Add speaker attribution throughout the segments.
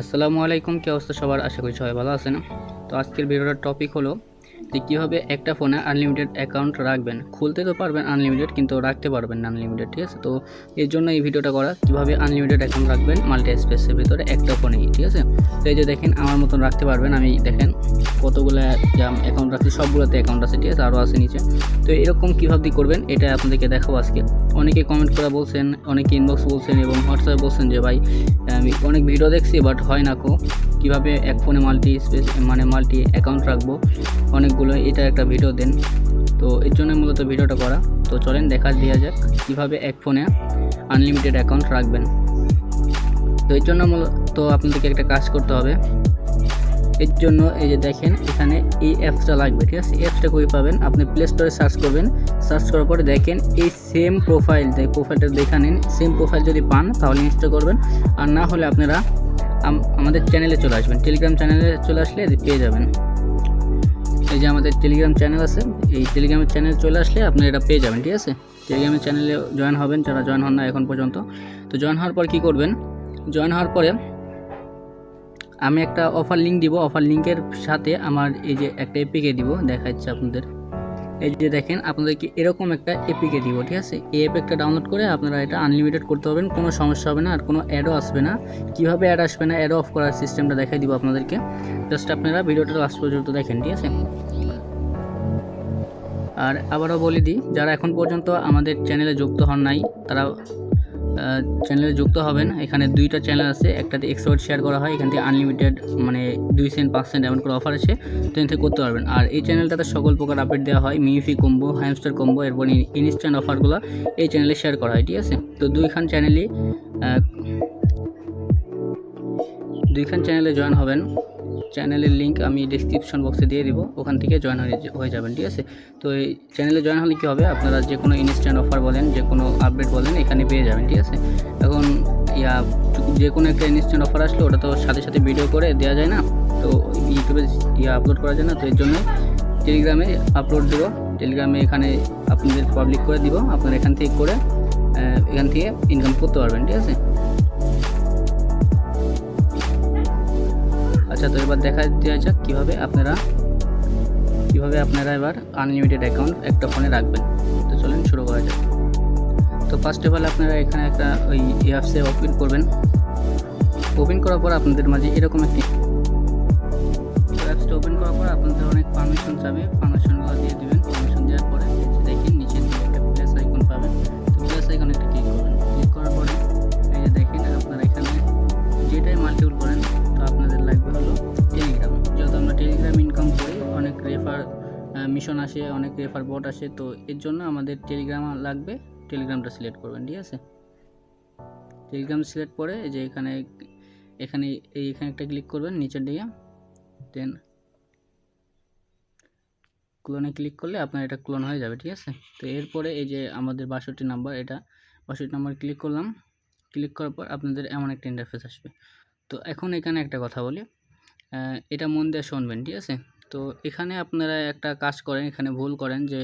Speaker 1: আসসালামু আলাইকুম, কি অবস্থা সবার? আশা করি সবাই ভালো আছেন। তো আজকের ভিডিওটার টপিক হলো যে কীভাবে একটা ফোনে আনলিমিটেড অ্যাকাউন্ট রাখবেন। খুলতে তো পারবেন আনলিমিটেড, কিন্তু রাখতে পারবেন না আনলিমিটেড, ঠিক আছে? তো এর জন্য এই ভিডিওটা করা, কীভাবে আনলিমিটেড অ্যাকাউন্ট রাখবেন মাল্টি স্পেসের ভিতরে একটা ফোনেই, ঠিক আছে? তো এই যে দেখেন আমার মতন রাখতে পারবেন। আমি দেখেন কতগুলো অ্যাকাউন্ট রাখছি, সবগুলোতে অ্যাকাউন্ট আছে, ঠিক আছে? আরও আছে নিচে। তো এরকম কীভাবে করবেন এটা আপনাদেরকে দেখাবো আজকে। অনেকে কমেন্ট করে বলছেন, অনেকে ইনবক্স বলছেন এবং হোয়াটসঅ্যাপে বলছেন যে ভাই আমি অনেক ভিডিও দেখছি বাট হয় না কীভাবে এক ফোনে মাল্টি অ্যাকাউন্ট রাখবো অনেকগুলো, এটা একটা ভিডিও দেন। তো এর জন্য মূলত ভিডিওটা করা। তো চলেন দেখা দেওয়া যাক কীভাবে এক ফোনে আনলিমিটেড অ্যাকাউন্ট রাখবেন। তো এর জন্য মূলত আপনাদেরকে একটা কাজ করতে হবে। এর জন্য এই যে দেখেন এখানে এই অ্যাপসটা লাগবে, ঠিক আছে? এই অ্যাপসটা কই পাবেন? আপনি প্লে স্টোরে সার্চ করবেন। সার্চ করার পরে দেখেন এই সেম প্রোফাইলটা দেখে নিন। সেম প্রোফাইল যদি পান তাহলে ইনস্টল করবেন, আর না হলে আপনারা আমাদের চ্যানেলে চলে আসবেন। টেলিগ্রাম চ্যানেলে চলে আসলে পেয়ে যাবেন। এই যে আমাদের টেলিগ্রাম চ্যানেল আছে, এই টেলিগ্রামের চ্যানেলে চলে আসলে আপনি এটা পেয়ে যাবেন, ঠিক আছে? টেলিগ্রামের চ্যানেলে জয়েন হবেন যারা জয়েন হন না এখন পর্যন্ত। তো জয়েন হওয়ার পর কী করবেন? জয়েন হওয়ার পরে আমি একটা অফার লিঙ্ক দিব। অফার লিঙ্কের সাথে আমার এই যে একটা এপিকে দিব, দেখাচ্ছি আপনাদের। এই যে দেখেন আপনাদেরকে এরকম একটা এপিকে দিব, ঠিক আছে? এই এপিকটা ডাউনলোড করে আপনারা এটা আনলিমিটেড করতে পারবেন, কোনো সমস্যা হবে না, আর কোনো অ্যাডও আসবে না। কীভাবে অ্যাড আসবে না, অ্যাড অফ করার সিস্টেমটা দেখাই দিব আপনাদেরকে। জাস্ট আপনারা ভিডিওটা লাস্ট পর্যন্ত দেখেন, ঠিক আছে? আর আবারও বলে দিই, যারা এখন পর্যন্ত আমাদের চ্যানেলে যুক্ত হন নাই তারা চ্যানেলে যুক্ত হবেন। এখানে দুইটা চ্যানেল আছে, একটাতে এক্সপার্ট শেয়ার করা হয়, এখান থেকে আনলিমিটেড 2 সেন্ট 5 সেন্ট এমন করে অফার আছে, তো এখান থেকে করতে পারবেন। আর এই চ্যানেলটাতে সকল প্রকার আপডেট দেওয়া হয়, মিউফি কম্বো, হ্যামস্টার কম্বো, এরপর ইনস্ট্যান্ট অফারগুলো এই চ্যানেলে শেয়ার করা হয়, ঠিক আছে? তো দুইখান চ্যানেলে জয়েন হবেন। চ্যানেলের লিঙ্ক আমি ডিসক্রিপশন বক্সে দিয়ে দিব, ওখান থেকে জয়েন হয়ে যাবেন, ঠিক আছে? তো এই চ্যানেলে জয়েন হলে কী হবে, আপনারা যে কোনো ইনস্ট্যান্ট অফার বলেন, যে কোনো আপডেট বলেন, এখানে পেয়ে যাবেন, ঠিক আছে? এখন যে কোনো একটা ইনস্ট্যান্ট অফার আসলে ওটা তো সাথে সাথে ভিডিও করে দেওয়া যায় না, তো ইউটিউবে আপলোড করা যায় না। তো এর জন্য টেলিগ্রামে আপলোড দেবো। টেলিগ্রামে এখানে আপনাদের পাবলিক করে দিব, আপনারা এখান থেকে ইনকাম করতে পারবেন, ঠিক আছে? আচ্ছা, তো এবার দেখা দেওয়া যাক কীভাবে আপনারা এবার আনলিমিটেড অ্যাকাউন্ট একটা ফোনে রাখবেন। তো চলেন শুরু করা যাক। তো ফার্স্ট অফ অল আপনারা এখানে একটা ওই অ্যাপসে ওপেন করবেন। ওপেন করার পর আপনাদের মাঝে এরকম একটি অ্যাপসটা ওপেন করার পর আপনাদের অনেক পারমিশন চাবে, পারমিশনগুলো দিয়ে দেবেন। পারমিশন দেওয়ার পরে দেখেন নিচে একটা প্লেস আইকন পাবেন। তো প্লেস আইকনে একটা ক্লিক করবেন। ক্লিক করার পরে এই যে দেখেন আপনারা এখানে যেটাই মাল্টিপল করেন, তো আপনাদের লাগবে হলো টেলিগ্রাম। যেহেতু আমরা টেলিগ্রাম ইনকাম করি, অনেক রেফার মিশন আসে, অনেক রেফার বট আসে, তো এর জন্য আমাদের টেলিগ্রাম লাগবে। টেলিগ্রামটা সিলেক্ট করবেন, ঠিক আছে? টেলিগ্রাম সিলেক্ট করে এই যে এখানে একটা ক্লিক করবেন নিচের দিকে, দেন ক্লোনে ক্লিক করলে আপনার এটা ক্লোন হয়ে যাবে, ঠিক আছে? তো এরপরে এই যে আমাদের 62 নাম্বার, এটা 62 নাম্বার ক্লিক করলাম। ক্লিক করার পর আপনাদের এমন একটা ইন্টারফেস আসবে। তো এখন এখানে একটা কথা বলি, এটা মন দিয়ে শুনবেন, ঠিক আছে? তো এখানে আপনারা একটা কাজ করেন, এখানে ভুল করেন যে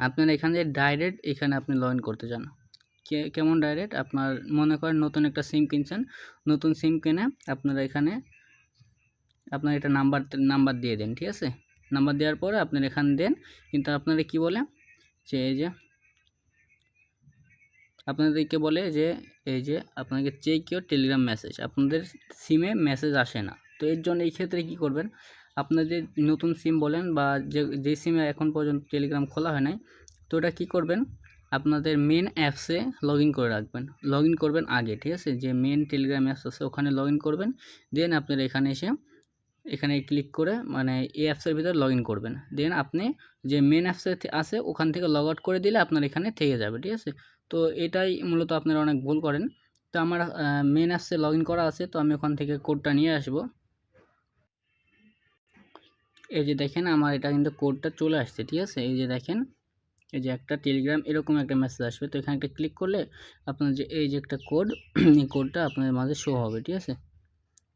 Speaker 1: আপনারা এখানে ডাইরেক্ট এখানে আপনি লগ ইন করতে চান। কেমন ডাইরেক্ট? আপনার মনে করেন নতুন একটা সিম কিনছেন, নতুন সিম কিনে আপনারা এখানে আপনার এটা নাম্বার দিয়ে দেন, ঠিক আছে? নাম্বার দেওয়ার পরে আপনারা এখানে দেন, কিন্তু আপনারা কি বলে যে এই যে আপনাদেরকে বলে যে এই যে আপনাকে চেক ইওর টেলিগ্রাম মেসেজ, আপনাদের সিমে মেসেজ আসে না। তো এর জন্য এই ক্ষেত্রে কি করবেন, আপনাদের নতুন সিম বলেন বা যে সিমে এখন পর্যন্ত টেলিগ্রাম খোলা হয় নাই, তো ওটা কী করবেন, আপনাদের মেন অ্যাপসে লগ ইন করে রাখবেন। লগ ইন করবেন আগে, ঠিক আছে? যে মেন টেলিগ্রাম অ্যাপস আছে ওখানে লগ ইন করবেন। দেন আপনারা এখানে ক্লিক করে এই অ্যাপসের ভিতরে লগ ইন করবেন। দেন আপনি যে মেন অ্যাপসে আছে ওখান থেকে লগ আউট করে দিলে আপনার এখানে থেকে যাবে, ঠিক আছে? তো এটাই মূলত আপনারা অনেক ভুল করেন। তো আমার মেন অ্যাপসে লগ ইন করা আছে, তো আমি ওখান থেকে কোডটা নিয়ে আসব। এই যে দেখেন আমার এটা কিন্তু কোডটা চলে আসছে, ঠিক আছে? এই যে দেখেন এই যে একটা টেলিগ্রাম এরকম একটা মেসেজ আসবে। তো এখানে একটা ক্লিক করলে আপনার যে এই যে একটা কোড, এই কোডটা আপনাদের মাঝে শো হবে, ঠিক আছে?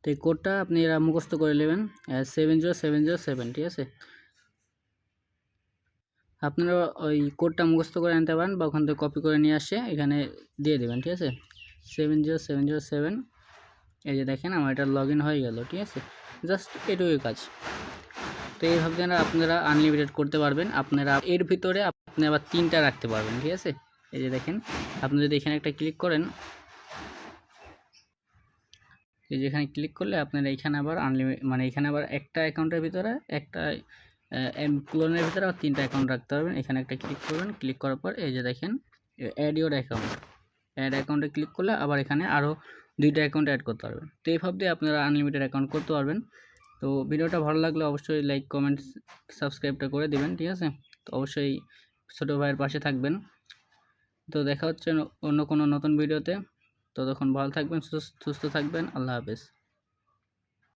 Speaker 1: তো এই কোডটা আপনি এরা মুখস্থ করে নেবেন, 70707, ঠিক আছে? আপনারা ওই কোডটা মুখস্থ করে আনতে পারেন বা ওখান থেকে কপি করে নিয়ে আসে এখানে দিয়ে দেবেন, ঠিক আছে? 70707 এই যে দেখেন আমার এটা লগ ইন হয়ে গেল, ঠিক আছে। জাস্ট এটুকুই কাজ। তো এইভাবে আপনারা আনলিমিটেড করতে পারবেন। আপনারা এর ভিতরে আপনি আবার 3টা রাখতে পারবেন, ঠিক আছে। এই যে দেখেন আপনি যদি এখানে একটা ক্লিক করেন, এই যে এখানে ক্লিক করলে আপনারা এখানে আবার মানে এখানে আবার একটা অ্যাকাউন্টের ভিতরে একটা ক্লোনের ভিতরে আবার 3টা অ্যাকাউন্ট রাখতে পারবেন। এখানে একটা ক্লিক করবেন, ক্লিক করার পর এই যে দেখেন অ্যাড ইওর অ্যাকাউন্ট, অ্যাড অ্যাকাউন্টে ক্লিক করলে আবার এখানে আরও 2টা অ্যাকাউন্ট অ্যাড করতে পারবেন। তো এইভাবে দিয়ে আপনারা আনলিমিটেড অ্যাকাউন্ট করতে পারবেন। তো ভিডিওটা ভালো লাগলে অবশ্যই লাইক, কমেন্ট, সাবস্ক্রাইবটা করে দিবেন, ঠিক আছে। তো অবশ্যই ছোটো ভাইয়ের পাশে থাকবেন। তো দেখা হচ্ছে অন্য কোনো নতুন ভিডিওতে। ততক্ষণ ভালো থাকবেন, সুস্থ থাকবেন। আল্লাহ হাফেজ।